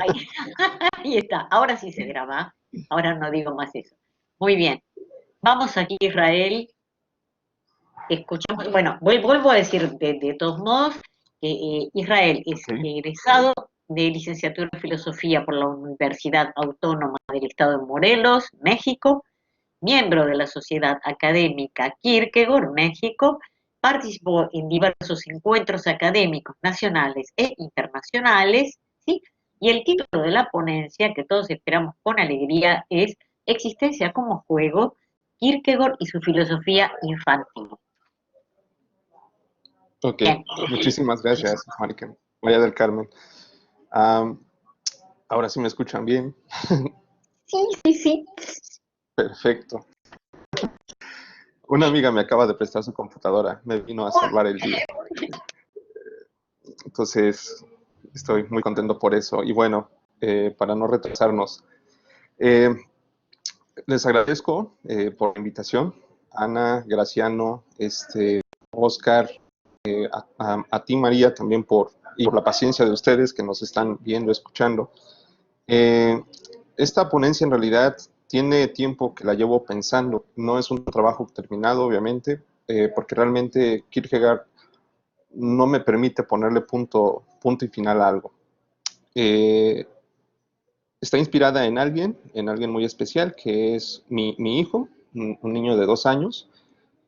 Ahí, ahí está, ahora sí se graba, ahora no digo más eso. Muy bien, vamos aquí Israel, escuchamos, bueno, vuelvo a decir de todos modos que Israel es Ok, egresado de licenciatura en filosofía por la Universidad Autónoma del Estado de Morelos, México, miembro de la Sociedad Académica Kierkegaard, México, participó en diversos encuentros académicos nacionales e internacionales, ¿sí? Y el título de la ponencia, que todos esperamos con alegría, es Existencia como juego, Kierkegaard y su filosofía infantil. ok. Bien. Muchísimas gracias, María del Carmen. Am, Ahora sí me escuchan bien. Sí, sí, sí. Perfecto. Una amiga me acaba de prestar su computadora, me vino a salvar el día. Entonces, estoy muy contento por eso. Y bueno, para no retrasarnos, eh, les agradezco por la invitación. Ana, Graciano, Oscar, a ti María también y por la paciencia de ustedes que nos están viendo, escuchando. Eh, Esta ponencia en realidad tiene tiempo que la llevo pensando, no es un trabajo terminado obviamente, porque realmente Kierkegaard no me permite ponerle punto y final a algo. Eh, Está inspirada en alguien muy especial, que es mi hijo, un niño de 2 años,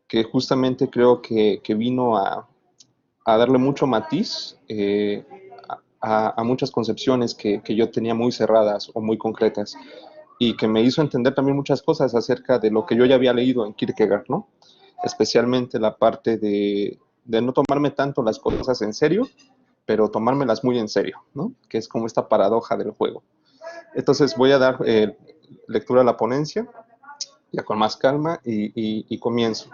que justamente creo que vino a darle mucho matiz a muchas concepciones que yo tenía muy cerradas o muy concretas y que me hizo entender también muchas cosas acerca de lo que yo ya había leído en Kierkegaard, ¿no? Especialmente la parte de no tomarme tanto las cosas en serio, pero tomármelas muy en serio, ¿no? Que es como esta paradoja del juego. Entonces voy a dar lectura a la ponencia, ya con más calma, y comienzo.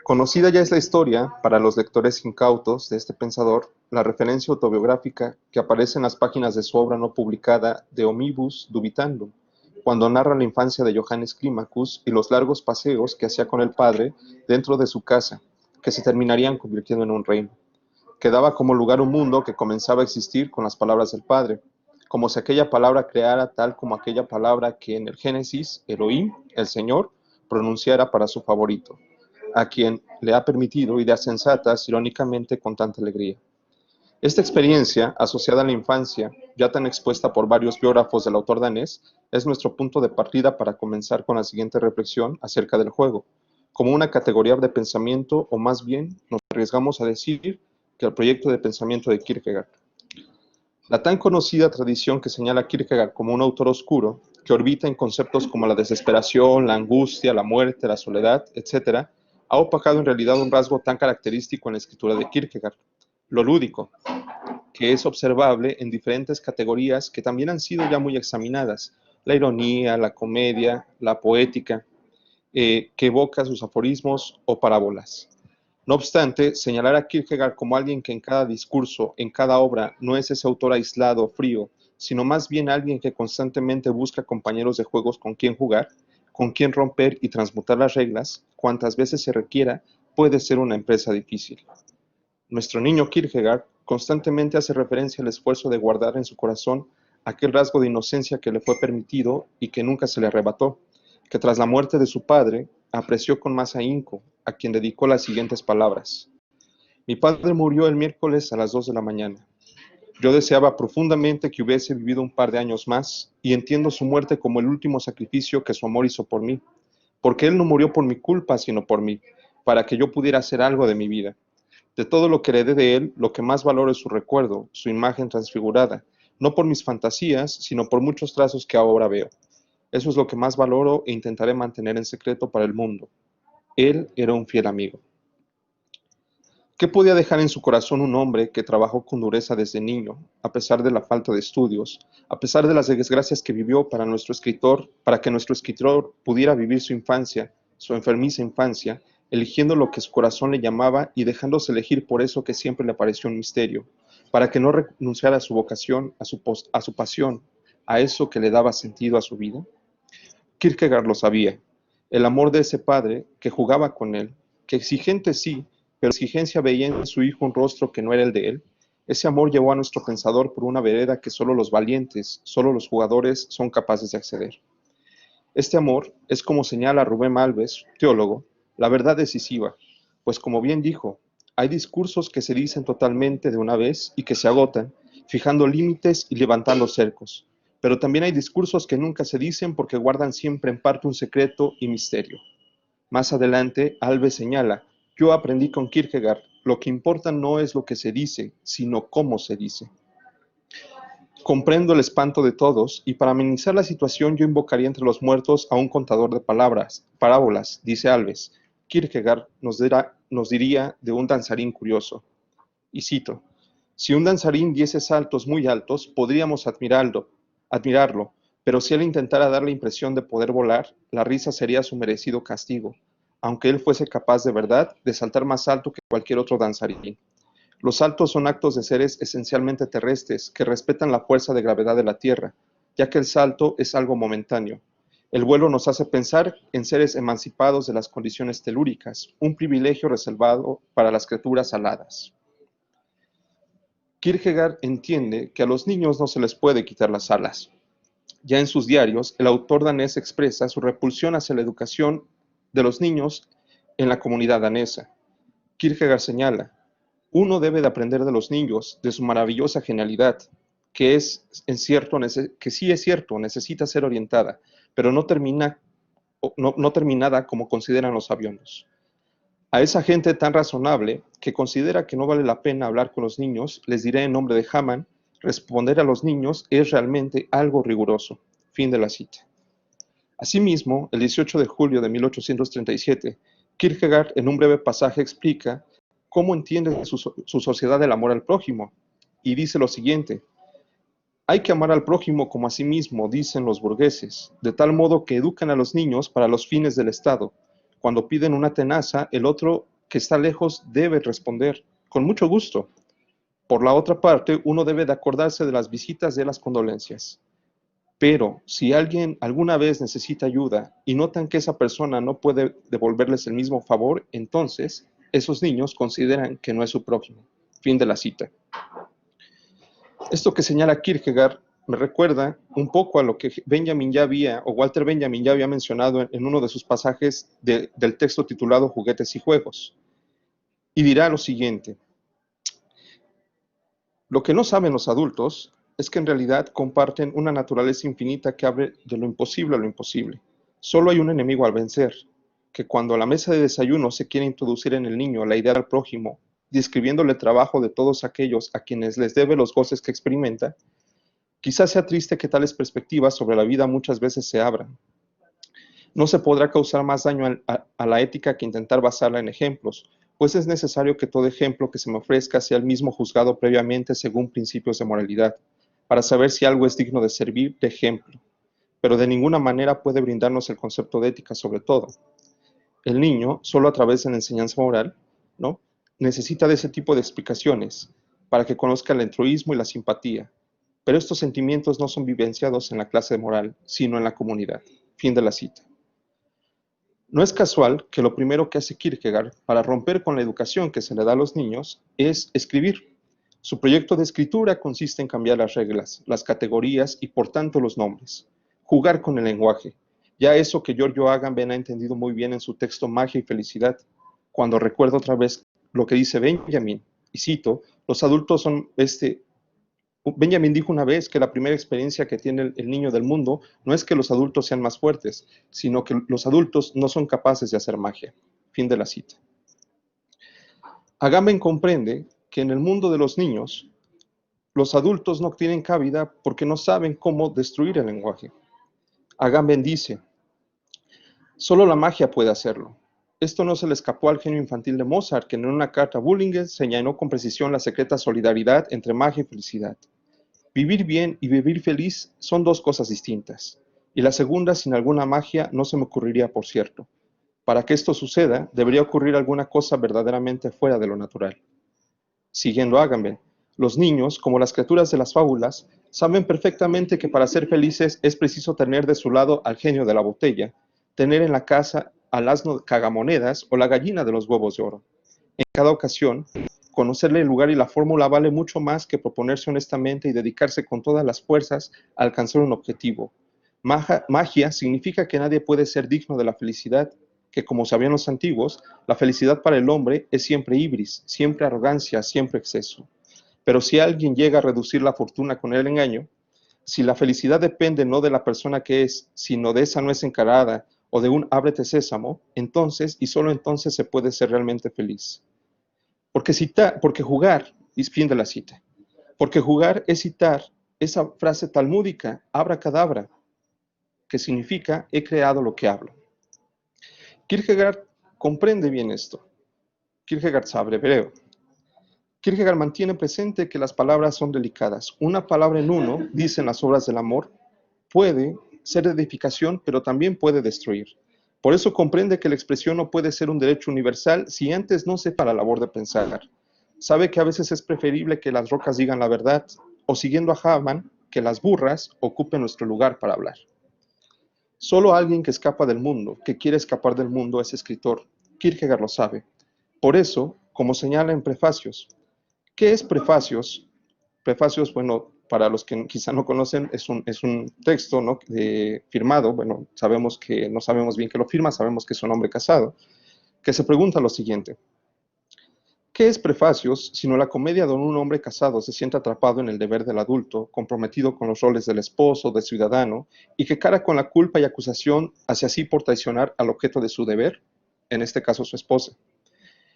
Conocida ya es la historia, para los lectores incautos de este pensador, la referencia autobiográfica que aparece en las páginas de su obra no publicada De Omnibus Dubitandum, cuando narra la infancia de Johannes Climacus y los largos paseos que hacía con el padre dentro de su casa, que se terminarían convirtiendo en un reino. Que daba como lugar un mundo que comenzaba a existir con las palabras del padre, como si aquella palabra creara tal como aquella palabra que en el Génesis, Elohim, el Señor, pronunciara para su favorito, a quien le ha permitido ideas sensatas, irónicamente con tanta alegría. Esta experiencia, asociada a la infancia, ya tan expuesta por varios biógrafos del autor danés, es nuestro punto de partida para comenzar con la siguiente reflexión acerca del juego, como una categoría de pensamiento, o más bien nos arriesgamos a decir que el proyecto de pensamiento de Kierkegaard. La tan conocida tradición que señala a Kierkegaard como un autor oscuro, que orbita en conceptos como la desesperación, la angustia, la muerte, la soledad, etc., ha opacado en realidad un rasgo tan característico en la escritura de Kierkegaard, lo lúdico, que es observable en diferentes categorías que también han sido ya muy examinadas: la ironía, la comedia, la poética, que evoca sus aforismos o parábolas. No obstante, señalar a Kierkegaard como alguien que en cada discurso, en cada obra, no es ese autor aislado, frío, sino más bien alguien que constantemente busca compañeros de juegos con quien jugar, con quien romper y transmutar las reglas, cuantas veces se requiera, puede ser una empresa difícil. Nuestro niño Kierkegaard constantemente hace referencia al esfuerzo de guardar en su corazón aquel rasgo de inocencia que le fue permitido y que nunca se le arrebató, que tras la muerte de su padre apreció con más ahínco, a quien dedicó las siguientes palabras: mi padre murió el miércoles a las 2 de la mañana. Yo deseaba profundamente que hubiese vivido un par de años más y entiendo su muerte como el último sacrificio que su amor hizo por mí, porque él no murió por mi culpa, sino por mí, para que yo pudiera hacer algo de mi vida. De todo lo que heredé de él, lo que más valoro es su recuerdo, su imagen transfigurada, no por mis fantasías, sino por muchos trazos que ahora veo. Eso es lo que más valoro e intentaré mantener en secreto para el mundo. Él era un fiel amigo. ¿Qué podía dejar en su corazón un hombre que trabajó con dureza desde niño, a pesar de la falta de estudios, a pesar de las desgracias que vivió para que nuestro escritor pudiera vivir su infancia, su enfermiza infancia, eligiendo lo que su corazón le llamaba y dejándose elegir por eso que siempre le pareció un misterio, para que no renunciara a su vocación, a su pasión, a eso que le daba sentido a su vida? Kierkegaard lo sabía. El amor de ese padre que jugaba con él, que exigente sí, pero exigencia veía en su hijo un rostro que no era el de él, Ese amor llevó a nuestro pensador por una vereda que solo los valientes, solo los jugadores son capaces de acceder. Este amor es, como señala Rubén Alves, teólogo, la verdad decisiva, pues como bien dijo, hay discursos que se dicen totalmente de una vez y que se agotan, fijando límites y levantando cercos, pero también hay discursos que nunca se dicen porque guardan siempre en parte un secreto y misterio. Más adelante, Alves señala, yo aprendí con Kierkegaard, lo que importa no es lo que se dice, sino cómo se dice. Comprendo el espanto de todos, y para amenizar la situación yo invocaría entre los muertos a un contador de parábolas, dice Alves. Kierkegaard nos diría de un danzarín curioso. Y cito, si un danzarín diese saltos muy altos, podríamos admirarlo, pero si él intentara dar la impresión de poder volar, la risa sería su merecido castigo, aunque él fuese capaz de verdad de saltar más alto que cualquier otro danzarín. Los saltos son actos de seres esencialmente terrestres que respetan la fuerza de gravedad de la Tierra, ya que el salto es algo momentáneo. El vuelo nos hace pensar en seres emancipados de las condiciones telúricas, un privilegio reservado para las criaturas aladas. Kierkegaard entiende que a los niños no se les puede quitar las alas. Ya en sus diarios, el autor danés expresa su repulsión hacia la educación de los niños en la comunidad danesa. Kierkegaard señala, uno debe de aprender de los niños, de su maravillosa genialidad, que sí es cierto, necesita ser orientada, pero no terminada como consideran los sabiondos. A esa gente tan razonable que considera que no vale la pena hablar con los niños, les diré en nombre de Hamann, responder a los niños es realmente algo riguroso. Fin de la cita. Asimismo, el 18 de julio de 1837, Kierkegaard en un breve pasaje explica cómo entiende su sociedad el amor al prójimo, y dice lo siguiente, hay que amar al prójimo como a sí mismo, dicen los burgueses, de tal modo que educan a los niños para los fines del Estado. Cuando piden una tenaza, el otro que está lejos debe responder, con mucho gusto. Por la otra parte, uno debe de acordarse de las visitas de las condolencias. Pero si alguien alguna vez necesita ayuda y notan que esa persona no puede devolverles el mismo favor, entonces esos niños consideran que no es su prójimo. Fin de la cita. Esto que señala Kierkegaard me recuerda un poco a lo que Walter Benjamin ya había mencionado en uno de sus pasajes del texto titulado Juguetes y Juegos. Y dirá lo siguiente, lo que no saben los adultos es que en realidad comparten una naturaleza infinita que abre de lo imposible a lo imposible. Solo hay un enemigo al vencer, que cuando a la mesa de desayuno se quiere introducir en el niño la idea del prójimo, describiéndole el trabajo de todos aquellos a quienes les debe los goces que experimenta, quizás sea triste que tales perspectivas sobre la vida muchas veces se abran. No se podrá causar más daño a la ética que intentar basarla en ejemplos, pues es necesario que todo ejemplo que se me ofrezca sea el mismo juzgado previamente según principios de moralidad, para saber si algo es digno de servir de ejemplo, pero de ninguna manera puede brindarnos el concepto de ética sobre todo. El niño, solo a través de la enseñanza moral, ¿no?, necesita de ese tipo de explicaciones para que conozca el altruismo y la simpatía, pero estos sentimientos no son vivenciados en la clase moral, sino en la comunidad. Fin de la cita. No es casual que lo primero que hace Kierkegaard para romper con la educación que se le da a los niños es escribir. Su proyecto de escritura consiste en cambiar las reglas, las categorías y por tanto los nombres. Jugar con el lenguaje. Ya eso que Giorgio Agamben ha entendido muy bien en su texto Magia y Felicidad, cuando recuerda otra vez lo que dice Benjamin, y cito, los adultos son Benjamin dijo una vez que la primera experiencia que tiene el niño del mundo no es que los adultos sean más fuertes, sino que los adultos no son capaces de hacer magia. Fin de la cita. Agamben comprende que en el mundo de los niños, los adultos no tienen cabida porque no saben cómo destruir el lenguaje. Agamben dice, solo la magia puede hacerlo. Esto no se le escapó al genio infantil de Mozart, que en una carta a Bullinger señaló con precisión la secreta solidaridad entre magia y felicidad. Vivir bien y vivir feliz son dos cosas distintas, y la segunda sin alguna magia no se me ocurriría, por cierto. Para que esto suceda, debería ocurrir alguna cosa verdaderamente fuera de lo natural. Siguiendo Agamben, los niños, como las criaturas de las fábulas, saben perfectamente que para ser felices es preciso tener de su lado al genio de la botella, tener en la casa al asno cagamonedas o la gallina de los huevos de oro. En cada ocasión, conocerle el lugar y la fórmula vale mucho más que proponerse honestamente y dedicarse con todas las fuerzas a alcanzar un objetivo. Magia significa que nadie puede ser digno de la felicidad, que como sabían los antiguos, la felicidad para el hombre es siempre ibris, siempre arrogancia, siempre exceso. Pero si alguien llega a reducir la fortuna con el engaño, si la felicidad depende no de la persona que es, sino de esa nuez encarada o de un ábrete sésamo, entonces y solo entonces se puede ser realmente feliz. Porque jugar, y fin de la cita, porque jugar es citar esa frase talmúdica, abracadabra, que significa he creado lo que hablo. Kierkegaard comprende bien esto. Kierkegaard sabe hebreo. Kierkegaard mantiene presente que las palabras son delicadas. Una palabra en uno, dicen las obras del amor, puede ser de edificación, pero también puede destruir. Por eso comprende que la expresión no puede ser un derecho universal si antes no sepa la labor de pensar. Sabe que a veces es preferible que las rocas digan la verdad, o siguiendo a Hamann, que las burras ocupen nuestro lugar para hablar. Solo alguien que escapa del mundo, que quiere escapar del mundo, es escritor. Kierkegaard lo sabe. Por eso, como señala en Prefacios, ¿qué es Prefacios? Prefacios, bueno, para los que quizá no conocen, es un texto, ¿no?, firmado, bueno, sabemos que no sabemos bien que lo firma, sabemos que es un hombre casado, que se pregunta lo siguiente: ¿qué es Prefacios sino la comedia donde un hombre casado se siente atrapado en el deber del adulto, comprometido con los roles del esposo, de ciudadano, y que carga con la culpa y acusación hacia sí por traicionar al objeto de su deber, en este caso su esposa?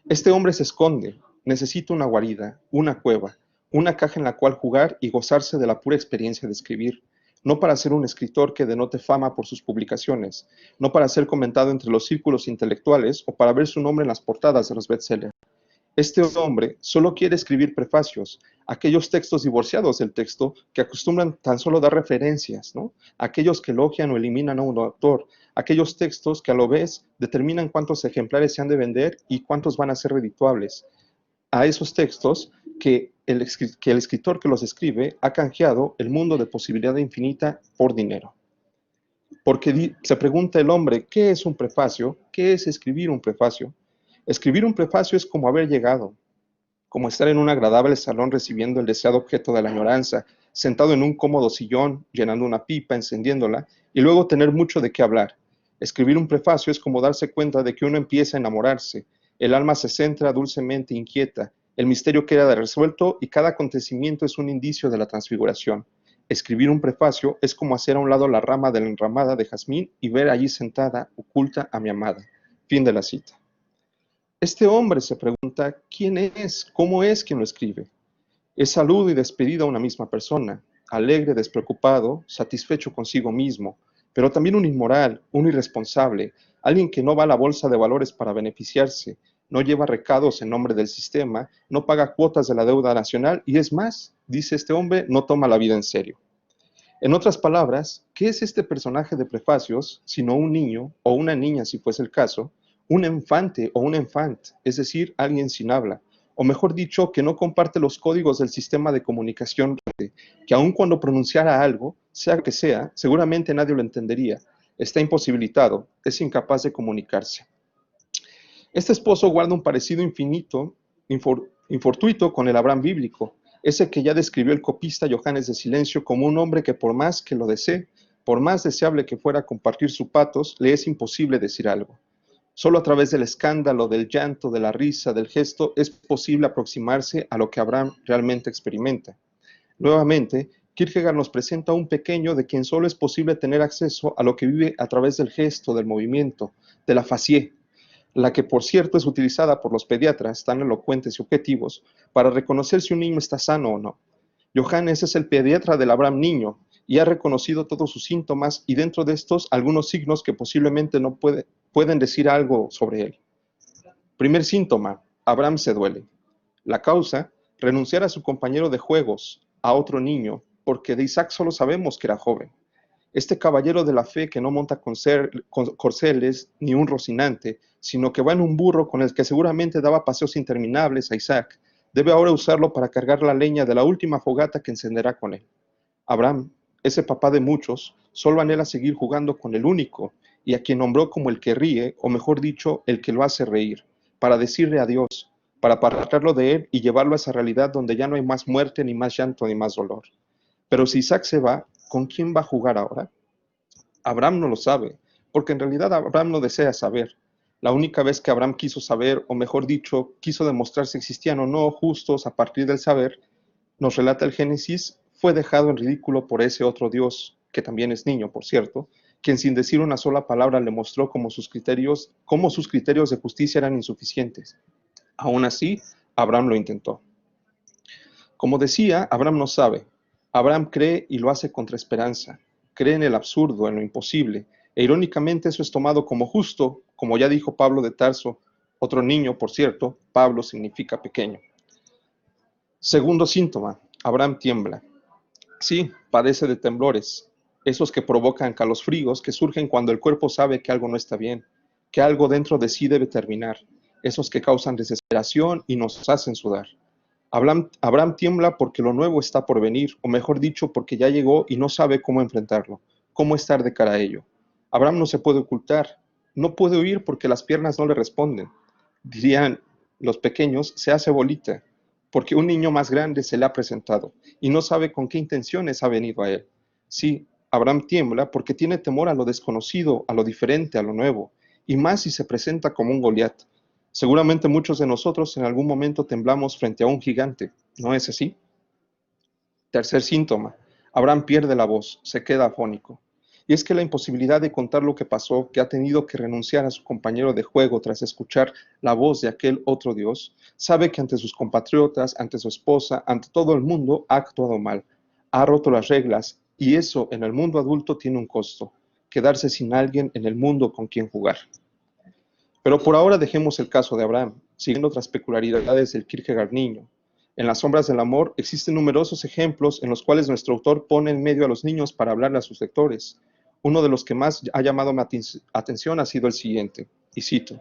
Este hombre se esconde, necesita una guarida, una cueva, una caja en la cual jugar y gozarse de la pura experiencia de escribir, no para ser un escritor que denote fama por sus publicaciones, no para ser comentado entre los círculos intelectuales o para ver su nombre en las portadas de los bestsellers. Este hombre solo quiere escribir prefacios, aquellos textos divorciados del texto que acostumbran tan solo dar referencias, ¿no? Aquellos que elogian o eliminan a un autor, aquellos textos que a lo vez determinan cuántos ejemplares se han de vender y cuántos van a ser redituables. A esos textos que el escritor que los escribe ha canjeado el mundo de posibilidad infinita por dinero. Porque se pregunta el hombre, ¿qué es un prefacio? ¿Qué es escribir un prefacio? Escribir un prefacio es como haber llegado, como estar en un agradable salón recibiendo el deseado objeto de la añoranza, sentado en un cómodo sillón, llenando una pipa, encendiéndola, y luego tener mucho de qué hablar. Escribir un prefacio es como darse cuenta de que uno empieza a enamorarse, el alma se centra dulcemente inquieta, el misterio queda resuelto y cada acontecimiento es un indicio de la transfiguración. Escribir un prefacio es como hacer a un lado la rama de la enramada de jazmín y ver allí sentada, oculta, a mi amada. Fin de la cita. Este hombre se pregunta, ¿quién es? ¿Cómo es quien lo escribe? Es saludo y despedida a una misma persona, alegre, despreocupado, satisfecho consigo mismo, pero también un inmoral, un irresponsable, alguien que no va a la bolsa de valores para beneficiarse, no lleva recados en nombre del sistema, no paga cuotas de la deuda nacional y es más, dice este hombre, no toma la vida en serio. En otras palabras, ¿qué es este personaje de prefacios sino un niño o una niña si fuese el caso, un infante o un enfant, es decir, alguien sin habla, o mejor dicho, que no comparte los códigos del sistema de comunicación, que aun cuando pronunciara algo, sea que sea, seguramente nadie lo entendería, está imposibilitado, es incapaz de comunicarse. Este esposo guarda un parecido infortuito con el Abraham bíblico, ese que ya describió el copista Johannes de Silencio como un hombre que por más que lo desee, por más deseable que fuera compartir su patos, le es imposible decir algo. Solo a través del escándalo, del llanto, de la risa, del gesto, es posible aproximarse a lo que Abraham realmente experimenta. Nuevamente, Kierkegaard nos presenta a un pequeño de quien solo es posible tener acceso a lo que vive a través del gesto, del movimiento, de la facie, la que por cierto es utilizada por los pediatras tan elocuentes y objetivos para reconocer si un niño está sano o no. Johannes es el pediatra del Abraham niño y ha reconocido todos sus síntomas y dentro de estos algunos signos que posiblemente no pueden decir algo sobre él. Primer síntoma, Abraham se duele. La causa, renunciar a su compañero de juegos, a otro niño, porque de Isaac solo sabemos que era joven. Este caballero de la fe que no monta corceles ni un rocinante, sino que va en un burro con el que seguramente daba paseos interminables a Isaac, debe ahora usarlo para cargar la leña de la última fogata que encenderá con él. Abraham, ese papá de muchos, solo anhela seguir jugando con el único, y a quien nombró como el que ríe, o mejor dicho, el que lo hace reír, para decirle adiós, para apartarlo de él y llevarlo a esa realidad donde ya no hay más muerte, ni más llanto, ni más dolor. Pero si Isaac se va, ¿con quién va a jugar ahora? Abraham no lo sabe, porque en realidad Abraham no desea saber. La única vez que Abraham quiso saber, o mejor dicho, quiso demostrar si existían o no justos a partir del saber, nos relata el Génesis, fue dejado en ridículo por ese otro Dios, que también es niño, por cierto, quien sin decir una sola palabra le mostró cómo sus criterios de justicia eran insuficientes. Aún así, Abraham lo intentó. Como decía, Abraham no sabe. Abraham cree y lo hace contra esperanza. Cree en el absurdo, en lo imposible. E irónicamente eso es tomado como justo, como ya dijo Pablo de Tarso, otro niño, por cierto, Pablo significa pequeño. Segundo síntoma, Abraham tiembla. Sí, padece de temblores, esos que provocan calosfríos que surgen cuando el cuerpo sabe que algo no está bien, que algo dentro de sí debe terminar, esos que causan desesperación y nos hacen sudar. Abraham tiembla porque lo nuevo está por venir, o mejor dicho, porque ya llegó y no sabe cómo enfrentarlo, cómo estar de cara a ello. Abraham no se puede ocultar, no puede huir porque las piernas no le responden. Dirían los pequeños, se hace bolita, porque un niño más grande se le ha presentado y no sabe con qué intenciones ha venido a él. Sí, Abraham tiembla porque tiene temor a lo desconocido, a lo diferente, a lo nuevo, y más si se presenta como un Goliat. Seguramente muchos de nosotros en algún momento temblamos frente a un gigante, ¿no es así? Tercer síntoma, Abraham pierde la voz, se queda afónico. Y es que la imposibilidad de contar lo que pasó, que ha tenido que renunciar a su compañero de juego tras escuchar la voz de aquel otro Dios, sabe que ante sus compatriotas, ante su esposa, ante todo el mundo, ha actuado mal, ha roto las reglas, y eso en el mundo adulto tiene un costo, quedarse sin alguien en el mundo con quien jugar. Pero por ahora dejemos el caso de Abraham, siguiendo otras peculiaridades del Kierkegaard niño. En Las sombras del amor existen numerosos ejemplos en los cuales nuestro autor pone en medio a los niños para hablarle a sus lectores. Uno de los que más ha llamado mi atención ha sido el siguiente, y cito: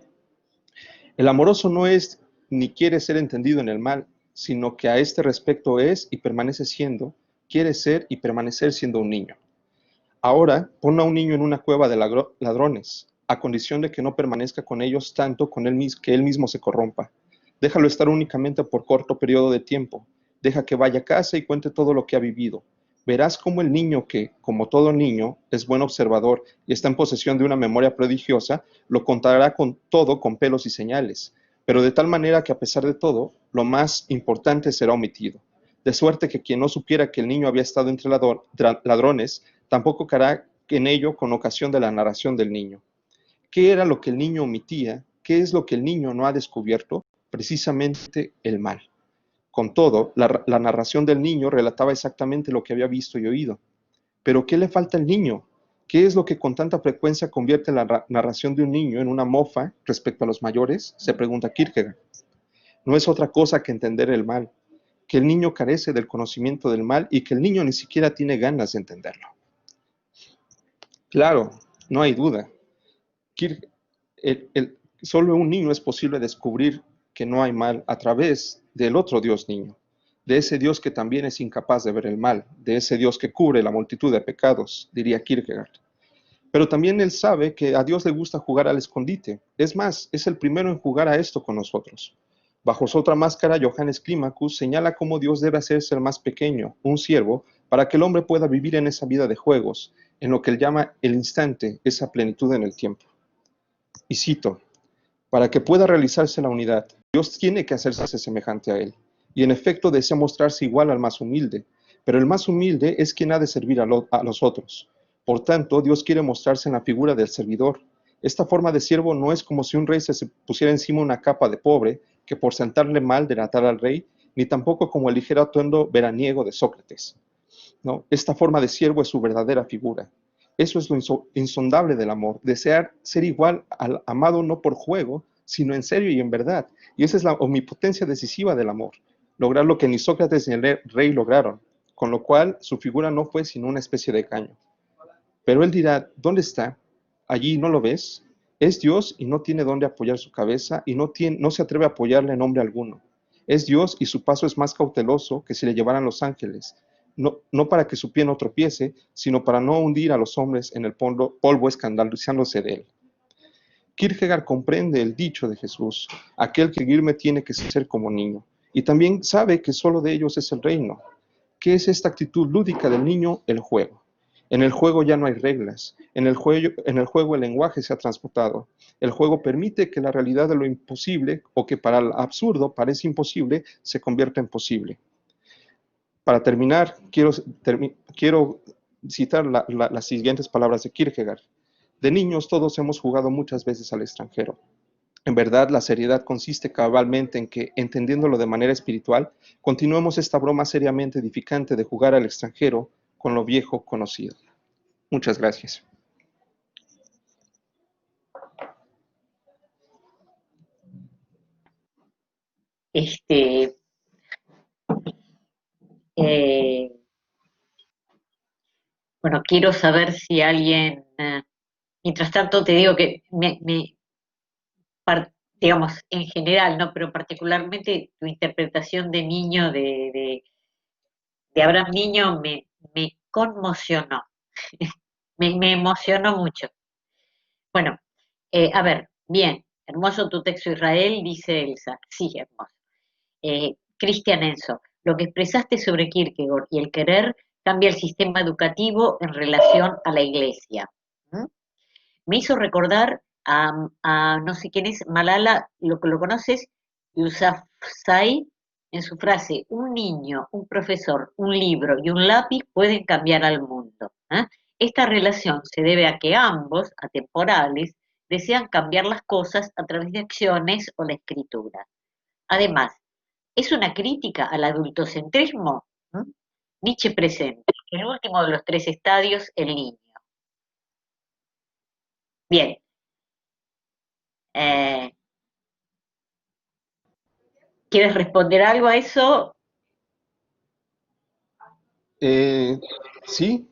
el amoroso no es ni quiere ser entendido en el mal, sino que a este respecto es y permanece siendo, quiere ser y permanecer siendo un niño. Ahora pon a un niño en una cueva de ladrones, a condición de que no permanezca con ellos tanto que él mismo se corrompa. Déjalo estar únicamente por corto periodo de tiempo. Deja que vaya a casa y cuente todo lo que ha vivido. Verás cómo el niño que, como todo niño, es buen observador y está en posesión de una memoria prodigiosa, lo contará con todo con pelos y señales, pero de tal manera que a pesar de todo, lo más importante será omitido. De suerte que quien no supiera que el niño había estado entre ladrones, tampoco caerá en ello con ocasión de la narración del niño. ¿Qué era lo que el niño omitía? ¿Qué es lo que el niño no ha descubierto? Precisamente el mal. Con todo, la narración del niño relataba exactamente lo que había visto y oído. ¿Pero qué le falta al niño? ¿Qué es lo que con tanta frecuencia convierte la narración de un niño en una mofa respecto a los mayores? Se pregunta Kierkegaard. No es otra cosa que entender el mal, que el niño carece del conocimiento del mal y que el niño ni siquiera tiene ganas de entenderlo. Claro, no hay duda. Solo un niño es posible descubrir que no hay mal a través del otro Dios niño, de ese Dios que también es incapaz de ver el mal, de ese Dios que cubre la multitud de pecados, diría Kierkegaard. Pero también él sabe que a Dios le gusta jugar al escondite. Es más, es el primero en jugar a esto con nosotros. Bajo su otra máscara, Johannes Climacus señala cómo Dios debe hacerse el más pequeño, un siervo, para que el hombre pueda vivir en esa vida de juegos, en lo que él llama el instante, esa plenitud en el tiempo. Y cito: para que pueda realizarse la unidad, Dios tiene que hacerse semejante a Él. Y en efecto desea mostrarse igual al más humilde, pero el más humilde es quien ha de servir a los otros. Por tanto, Dios quiere mostrarse en la figura del servidor. Esta forma de siervo no es como si un rey se pusiera encima una capa de pobre, que por sentarle mal delatara al rey, ni tampoco como el ligero atuendo veraniego de Sócrates. ¿No? Esta forma de siervo es su verdadera figura. Eso es lo insondable del amor, desear ser igual al amado no por juego, sino en serio y en verdad. Y esa es la omnipotencia decisiva del amor, lograr lo que ni Sócrates ni el rey lograron, con lo cual su figura no fue sino una especie de caño. Pero él dirá: ¿dónde está? ¿Allí no lo ves? Es Dios y no tiene dónde apoyar su cabeza y no se atreve a apoyarle en hombre alguno. Es Dios y su paso es más cauteloso que si le llevaran los ángeles. No para que su pie no tropiece, sino para no hundir a los hombres en el polvo escandalizándose de él. Kierkegaard comprende el dicho de Jesús: aquel que seguirme tiene que ser como niño, y también sabe que solo de ellos es el reino. ¿Qué es esta actitud lúdica del niño? El juego. En el juego ya no hay reglas. En el juego el lenguaje se ha transportado. El juego permite que la realidad de lo imposible, o que para el absurdo parece imposible, se convierta en posible. Para terminar, quiero citar las siguientes palabras de Kierkegaard. De niños todos hemos jugado muchas veces al extranjero. En verdad, la seriedad consiste cabalmente en que, entendiéndolo de manera espiritual, continuemos esta broma seriamente edificante de jugar al extranjero con lo viejo conocido. Muchas gracias. Este, eh, bueno, quiero saber si alguien, mientras tanto te digo que digamos, en general, ¿no? Pero particularmente tu interpretación de niño de Abraham Niño me conmocionó, me emocionó mucho. Bueno, a ver, bien, hermoso tu texto Israel, dice Elsa, sí, hermoso. Cristian Enzo, lo que expresaste sobre Kierkegaard y el querer cambia el sistema educativo en relación a la iglesia. ¿Mm? Me hizo recordar no sé quién es, Malala, lo conoces, Yousafzai, en su frase, un niño, un profesor, un libro y un lápiz pueden cambiar al mundo. ¿Eh? Esta relación se debe a que ambos, atemporales, desean cambiar las cosas a través de acciones o la escritura. Además, ¿es una crítica al adultocentrismo? ¿Mm? Nietzsche presenta, el último de los tres estadios, el niño. Bien, eh, ¿quieres responder algo a eso? Eh, sí,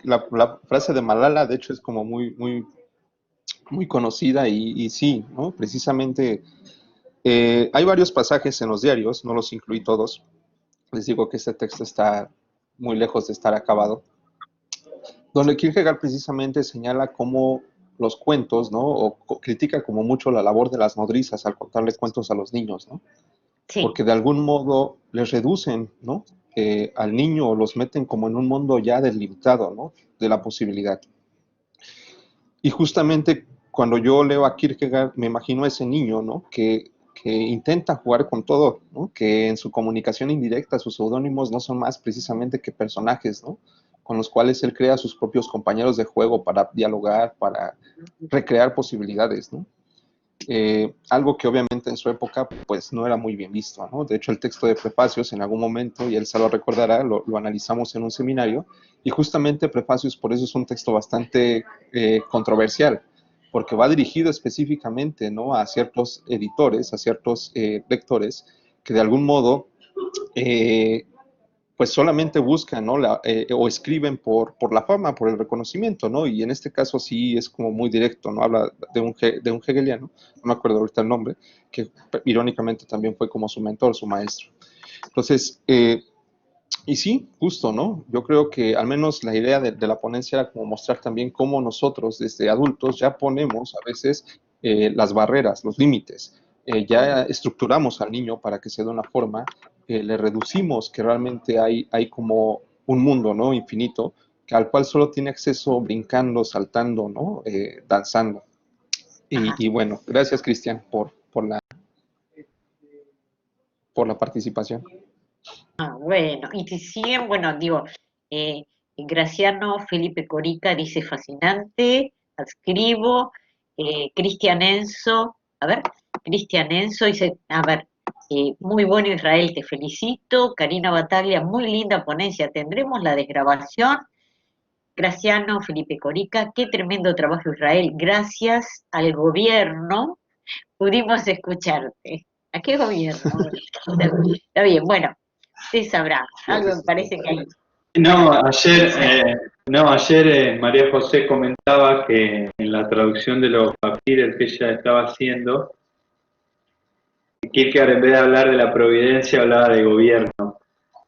la frase de Malala, de hecho, es como muy conocida y sí, ¿no? Precisamente hay varios pasajes en los diarios, no los incluí todos. Les digo que este texto está muy lejos de estar acabado, donde Kierkegaard precisamente señala cómo los cuentos, ¿no? O critica como mucho la labor de las nodrizas al contarle cuentos a los niños, ¿no? Sí, Porque de algún modo les reducen, ¿no? Al niño o los meten como en un mundo ya delimitado, ¿no? De la posibilidad. Y justamente cuando yo leo a Kierkegaard, me imagino a ese niño, ¿no? Que intenta jugar con todo, ¿no? Que en su comunicación indirecta sus seudónimos no son más precisamente que personajes, ¿no? Con los cuales él crea sus propios compañeros de juego para dialogar, para recrear posibilidades, ¿no? Algo que obviamente en su época pues no era muy bien visto, ¿no? De hecho, el texto de Prefacios en algún momento, y él se lo recordará, lo analizamos en un seminario, y justamente Prefacios por eso es un texto bastante controversial, porque va dirigido específicamente, ¿no? A ciertos editores, a ciertos lectores, que de algún modo pues solamente buscan, ¿no? O escriben por la fama, por el reconocimiento, ¿no? Y en este caso sí es como muy directo, ¿no? Habla de un hegeliano, no me acuerdo ahorita el nombre, que irónicamente también fue como su mentor, su maestro. Entonces, y sí, justo, ¿no? Yo creo que al menos la idea de la ponencia era como mostrar también cómo nosotros desde adultos ya ponemos a veces las barreras, los límites, ya estructuramos al niño para que se dé una forma, le reducimos que realmente hay como un mundo, ¿no? Infinito, al cual solo tiene acceso brincando, saltando, ¿no? Danzando. ajá. Y bueno, gracias Cristian por la participación. Ah, bueno, y si siguen, bueno, digo, eh, Graciano Felipe Corica dice fascinante, adscribo, Cristian Enzo, a ver, Cristian Enzo dice, a ver, muy bueno Israel, te felicito, Karina Bataglia, muy linda ponencia, tendremos la desgrabación, Graciano Felipe Corica, qué tremendo trabajo Israel, gracias al gobierno pudimos escucharte. ¿A qué gobierno? Está bien, bueno. Sí sabrá, algo me parece que hay. No, Sí ayer, sabrá. María José comentaba que en la traducción de los papiros que ella estaba haciendo, Kierkegaard en vez de hablar de la providencia hablaba de gobierno.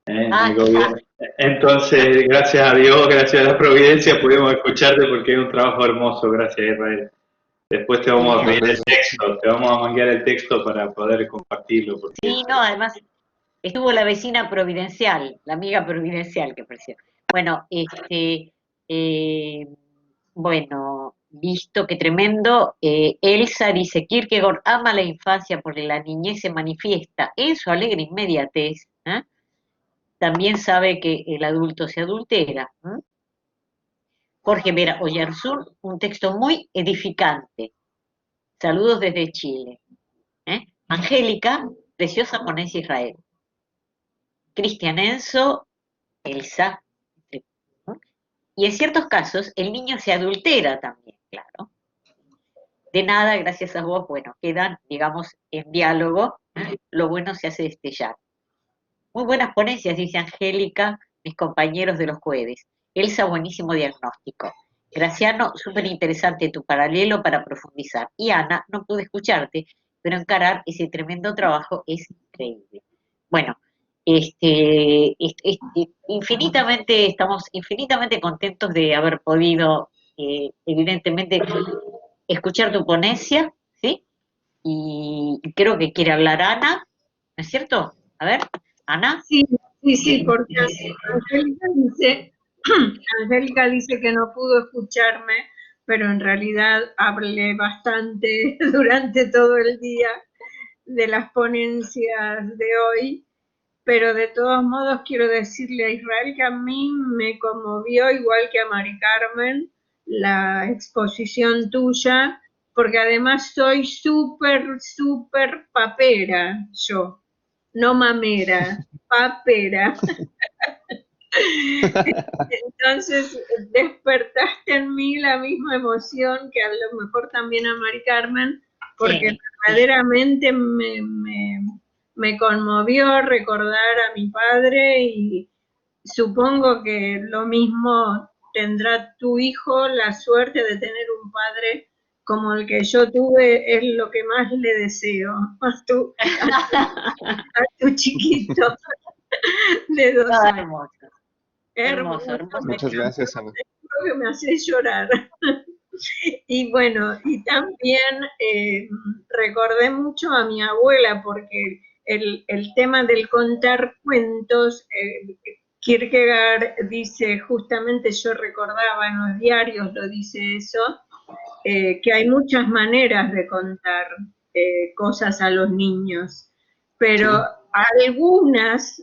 Ah, El gobierno. Entonces, gracias a Dios, gracias a la providencia pudimos escucharte porque es un trabajo hermoso, gracias Israel. Después te vamos a Muchas pedir el gracias. texto, te vamos a manguear el texto para poder compartirlo. Porque Sí, no, además estuvo la vecina providencial, la amiga providencial que apareció. Bueno, eh, bueno, listo, qué tremendo. Elsa dice, Kierkegaard ama la infancia porque la niñez se manifiesta en su alegre inmediatez. ¿Eh? También sabe que el adulto se adultera. ¿Eh? Jorge Vera Oyarzún, un texto muy edificante. Saludos desde Chile. ¿Eh? Angélica, preciosa ponencia Israel. Cristian Enzo, Elsa. ¿No? Y en ciertos casos el niño se adultera también, claro. De nada, gracias a vos, bueno, quedan, digamos, en diálogo, lo bueno se hace destellar. Muy buenas ponencias, dice Angélica, mis compañeros de los jueves. Elsa, buenísimo diagnóstico. Graciano, súper interesante tu paralelo para profundizar. Y Ana, no pude escucharte, pero encarar ese tremendo trabajo es increíble. Bueno, estamos infinitamente contentos de haber podido, evidentemente, escuchar tu ponencia, ¿sí? Y creo que quiere hablar Ana, ¿no es cierto? A ver, Ana. Sí, sí, porque Angélica dice, Angélica dice que no pudo escucharme, pero en realidad hablé bastante durante todo el día de las ponencias de hoy, pero de todos modos quiero decirle a Israel que a mí me conmovió, igual que a Mari Carmen, la exposición tuya, porque además soy súper papera yo, no mamera, papera. Entonces despertaste en mí la misma emoción que a lo mejor también a Mari Carmen, porque Sí, verdaderamente me conmovió recordar a mi padre y supongo que lo mismo tendrá tu hijo, la suerte de tener un padre como el que yo tuve, es lo que más le deseo a tu chiquito de 2 años. hermoso, Hermoso, hermoso, hermoso. Muchas gracias, Ana. creo que me hace llorar. Y bueno, y también recordé mucho a mi abuela porque el tema del contar cuentos, Kierkegaard dice, justamente yo recordaba en los diarios, lo dice eso, que hay muchas maneras de contar cosas a los niños, pero algunas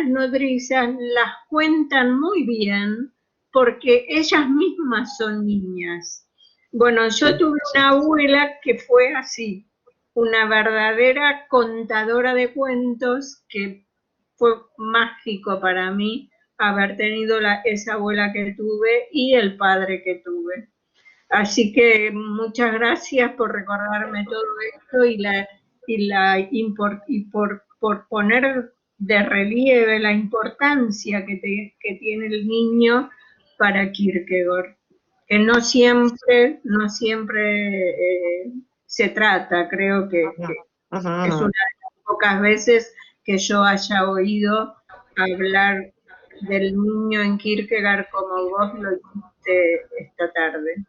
nodrizas las cuentan muy bien porque ellas mismas son niñas. Bueno, yo tuve una abuela que fue así, una verdadera contadora de cuentos, que fue mágico para mí haber tenido esa abuela que tuve y el padre que tuve. Así que muchas gracias por recordarme todo esto y por poner de relieve la importancia que tiene el niño para Kierkegaard, que no siempre se trata, creo que es una de las pocas veces que yo haya oído hablar del niño en Kierkegaard como vos lo hiciste esta tarde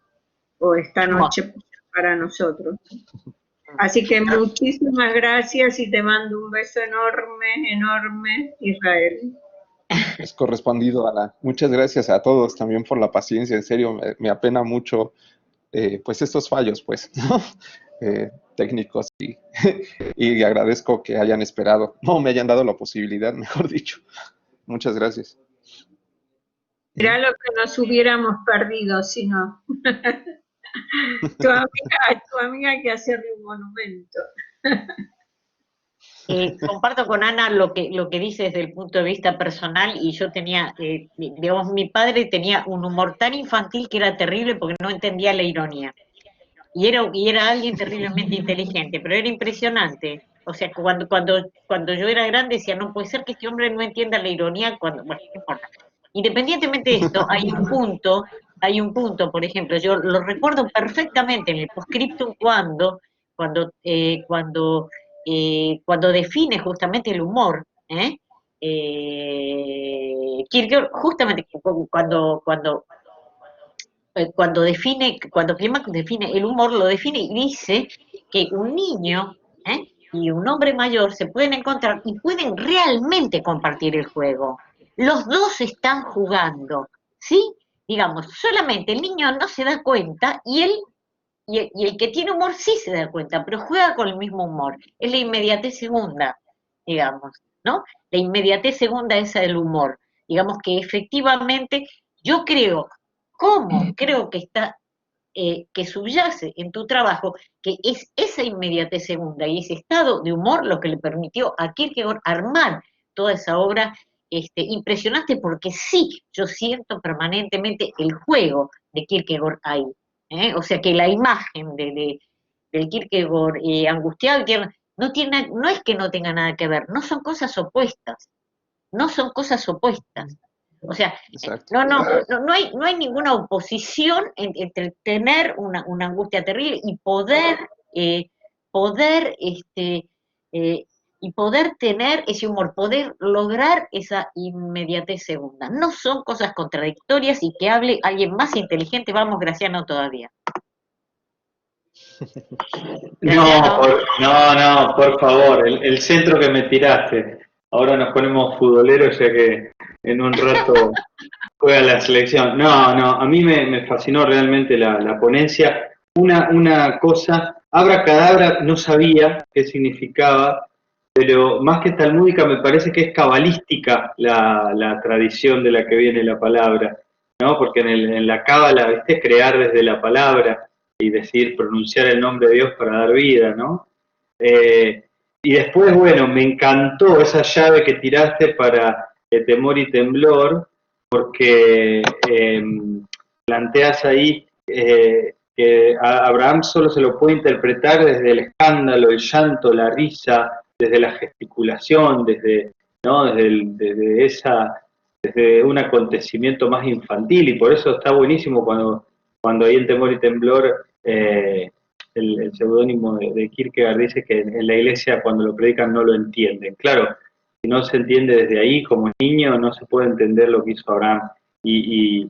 o esta noche para nosotros. Así que muchísimas gracias y te mando un beso enorme, Israel. Es correspondido, Ana. Muchas gracias a todos también por la paciencia. En serio, me apena mucho pues estos fallos, pues, ¿no? Técnicos y agradezco que hayan esperado, no me hayan dado la posibilidad, mejor dicho. Muchas gracias. Mirá lo que nos hubiéramos perdido si no. Tu amiga hay que hacerle un monumento. Comparto con Ana lo que dice desde el punto de vista personal y yo tenía, digamos, mi padre tenía un humor tan infantil que era terrible porque no entendía la ironía. Y era alguien terriblemente inteligente, pero era impresionante. O sea, cuando yo era grande decía, no puede ser que este hombre no entienda la ironía cuando, bueno, no importa. Independientemente de esto, hay un punto, por ejemplo, yo lo recuerdo perfectamente en el postscriptum cuando define justamente el humor, ¿eh? Kierkegaard, justamente cuando cuando Clímaco define el humor, lo define y dice que un niño y un hombre mayor se pueden encontrar y pueden realmente compartir el juego. Los dos están jugando, ¿sí? Digamos, solamente el niño no se da cuenta y el que tiene humor sí se da cuenta, pero juega con el mismo humor. Es la inmediatez segunda, digamos, ¿no? La inmediatez segunda esa del humor. Digamos que efectivamente, yo creo, ¿cómo? Creo que está, que subyace en tu trabajo, que es esa inmediatez segunda y ese estado de humor lo que le permitió a Kierkegaard armar toda esa obra impresionante, porque sí, yo siento permanentemente el juego de Kierkegaard ahí. O sea que la imagen del Kierkegaard angustiado y tierno, no es que no tenga nada que ver, no son cosas opuestas, no son cosas opuestas. O sea, Exacto. no hay ninguna oposición entre tener una angustia terrible y poder, y poder tener ese humor, poder lograr esa inmediatez segunda. No son cosas contradictorias y que hable alguien más inteligente, vamos, Graciano, todavía. No, por favor, el centro que me tiraste. Ahora nos ponemos futboleros ya que en un rato juega la selección. No, a mí me fascinó realmente la ponencia. Una cosa, abracadabra no sabía qué significaba, pero más que talmúdica me parece que es cabalística la tradición de la que viene la palabra, ¿no? Porque en la cábala, ¿viste? Crear desde la palabra y decir, pronunciar el nombre de Dios para dar vida, ¿no? Y después, bueno, me encantó esa llave que tiraste para temor y temblor, porque planteas ahí que a Abraham solo se lo puede interpretar desde el escándalo, el llanto, la risa, desde la gesticulación, desde un acontecimiento más infantil, y por eso está buenísimo cuando ahí en Temor y Temblor el seudónimo de Kierkegaard dice que en la iglesia cuando lo predican no lo entienden. Claro, si no se entiende desde ahí como niño, no se puede entender lo que hizo Abraham. Y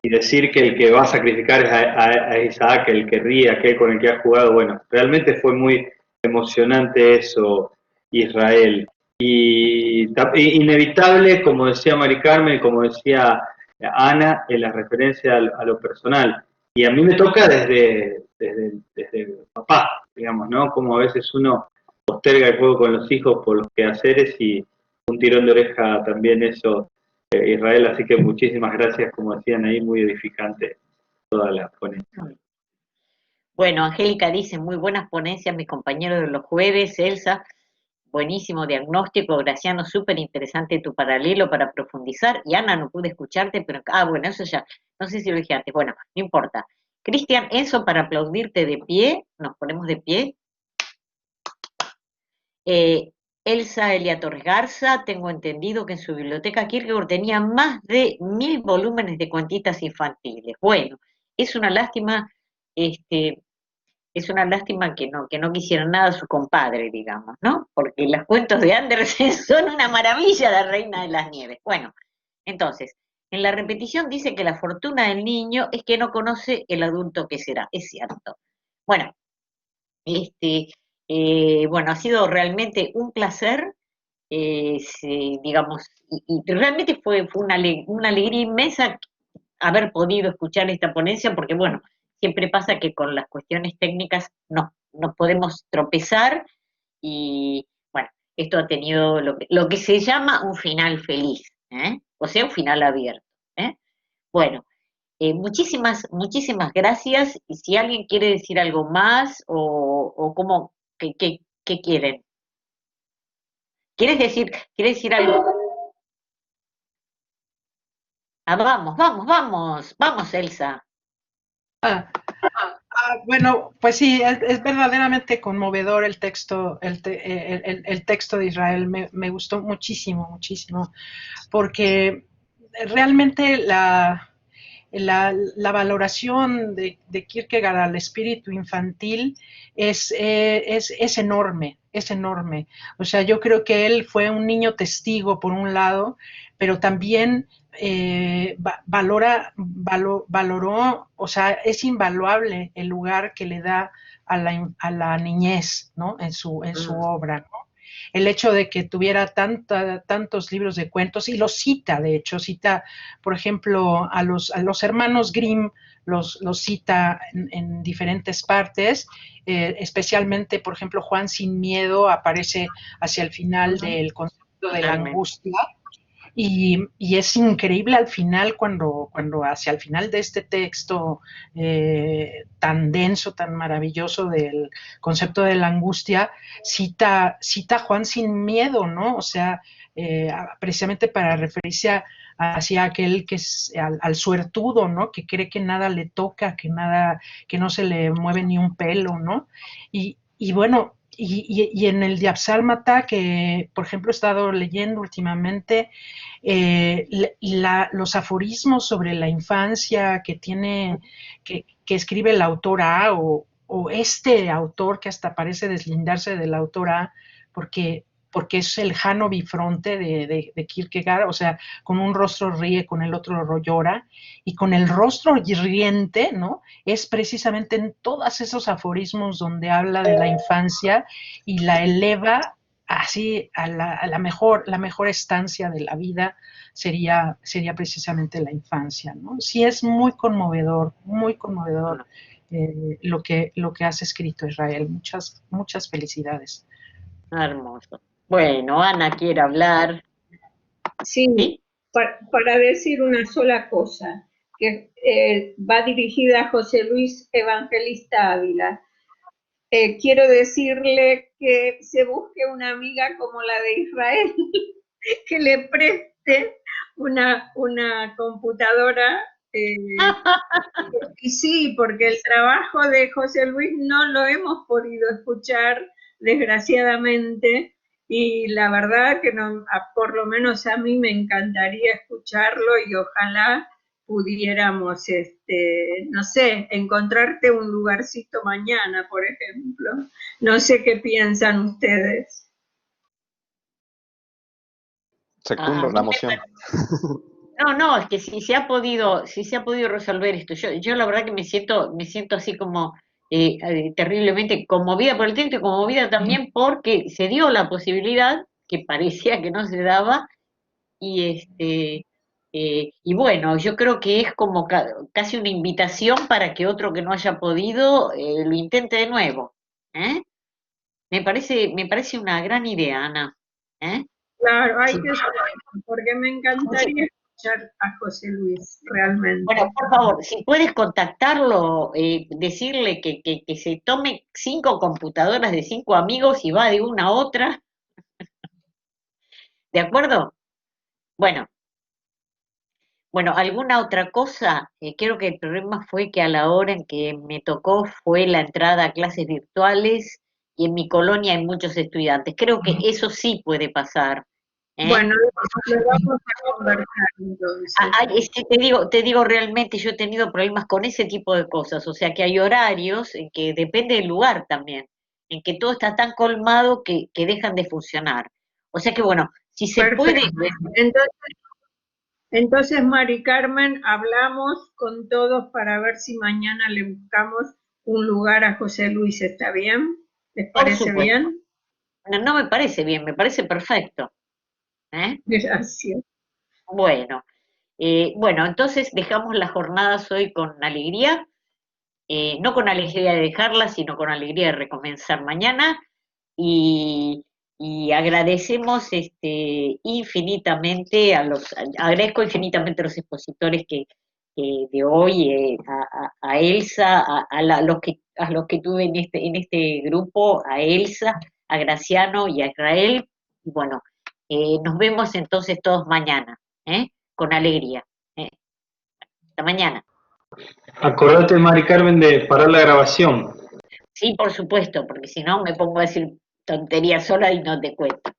decir que el que va a sacrificar es a Isaac, el que ríe, aquel con el que ha jugado, bueno, realmente fue muy emocionante eso, Israel. Y inevitable, como decía Mari Carmen, como decía Ana, en la referencia a lo personal. Y a mí me toca desde papá, digamos, ¿no? Como a veces uno posterga el juego con los hijos por los quehaceres y un tirón de oreja también eso, Israel. Así que muchísimas gracias, como decían ahí, muy edificante toda la ponencia. Bueno, Angélica dice, muy buenas ponencias, mis compañeros de los jueves, Elsa, buenísimo diagnóstico, Graciano, súper interesante tu paralelo para profundizar, y Ana, no pude escucharte, pero, bueno, eso ya, no sé si lo dije antes, bueno, no importa. Cristian, Enzo, para aplaudirte de pie, nos ponemos de pie. Elsa Elia Torres Garza, tengo entendido que en su biblioteca Kierkegaard tenía más de 1000 volúmenes de cuentitas infantiles. Bueno, es una lástima, es una lástima que no quisiera nada su compadre, digamos, ¿no? Porque los cuentos de Andersen son una maravilla, la Reina de las Nieves. Bueno, entonces, en la repetición dice que la fortuna del niño es que no conoce el adulto que será. Es cierto. Bueno, bueno, ha sido realmente un placer, digamos, y realmente fue una alegría inmensa haber podido escuchar esta ponencia, porque bueno, siempre pasa que con las cuestiones técnicas nos podemos tropezar y bueno, esto ha tenido lo que se llama un final feliz, o sea, un final abierto. Bueno, muchísimas gracias, y si alguien quiere decir algo más o cómo, ¿qué quieren? ¿Quieres decir algo? Ah, vamos, Elsa. Bueno, pues sí, es verdaderamente conmovedor el texto, el texto de Israel. Me gustó muchísimo, porque realmente la valoración de Kierkegaard al espíritu infantil es enorme, es enorme. O sea, yo creo que él fue un niño testigo, por un lado, pero también valoró, o sea, es invaluable el lugar que le da a la niñez, ¿no? En su obra, ¿no? El hecho de que tuviera tantos libros de cuentos, y los cita, de hecho, cita, por ejemplo, a los hermanos Grimm, los cita en diferentes partes, especialmente, por ejemplo, Juan sin miedo aparece hacia el final del concepto de la angustia, y es increíble al final, cuando hacia el final de este texto tan denso, tan maravilloso del concepto de la angustia, cita a Juan sin miedo, ¿no? O sea, precisamente para referirse hacia aquel que es al suertudo, ¿no? Que cree que nada le toca, que no se le mueve ni un pelo, ¿no? Y bueno, y en el Diapsálmata, que por ejemplo he estado leyendo últimamente, los aforismos sobre la infancia que escribe el autor A, o este autor que hasta parece deslindarse del autor A, porque es el Jano bifronte de Kierkegaard, o sea, con un rostro ríe, con el otro llora, y con el rostro riente, ¿no? Es precisamente en todos esos aforismos donde habla de la infancia y la eleva así a la mejor estancia de la vida sería precisamente la infancia, ¿no? Sí, es muy conmovedor lo que has escrito, Israel. Muchas felicidades. Hermoso. Bueno, Ana quiere hablar. Sí, ¿Sí? para decir una sola cosa, que va dirigida a José Luis Evangelista Ávila. Quiero decirle que se busque una amiga como la de Israel, que le preste una computadora. Y sí, porque el trabajo de José Luis no lo hemos podido escuchar, desgraciadamente, y la verdad que no, por lo menos a mí me encantaría escucharlo, y ojalá pudiéramos, no sé, encontrarte un lugarcito mañana, por ejemplo. No sé qué piensan ustedes. Secundo la moción. No, es que si se ha podido resolver esto, yo la verdad que me siento así como terriblemente conmovida por el texto, y conmovida también porque se dio la posibilidad, que parecía que no se daba, y bueno, yo creo que es como casi una invitación para que otro que no haya podido lo intente de nuevo. ¿Eh? Me parece una gran idea, Ana. ¿Eh? Claro, hay Sí. que saber, porque me encantaría escuchar a José Luis, realmente. Bueno, por favor, si puedes contactarlo, decirle que se tome 5 computadoras de 5 amigos y va de una a otra, ¿de acuerdo? Bueno, ¿alguna otra cosa? Creo que el problema fue que a la hora en que me tocó fue la entrada a clases virtuales, y en mi colonia hay muchos estudiantes. Creo que eso sí puede pasar. Bueno, lo vamos a conversar entonces. Te digo realmente, yo he tenido problemas con ese tipo de cosas, o sea que hay horarios en que depende del lugar también, en que todo está tan colmado que dejan de funcionar. O sea que bueno, si se puede, Entonces, Mari Carmen, hablamos con todos para ver si mañana le buscamos un lugar a José Luis, ¿está bien? ¿Les por parece supuesto. bien? No me parece bien, me parece perfecto. Gracias. Bueno, entonces dejamos las jornadas hoy con alegría, no con alegría de dejarlas, sino con alegría de recomenzar mañana, y agradecemos infinitamente agradezco infinitamente a los expositores que de hoy, a Elsa, a los que tuve en este grupo, a Elsa, a Graciano y a Israel. Y bueno, nos vemos entonces todos mañana, con alegría. Hasta mañana. Acordate, Mari Carmen, de parar la grabación. Sí, por supuesto, porque si no me pongo a decir tonterías sola y no te cuento.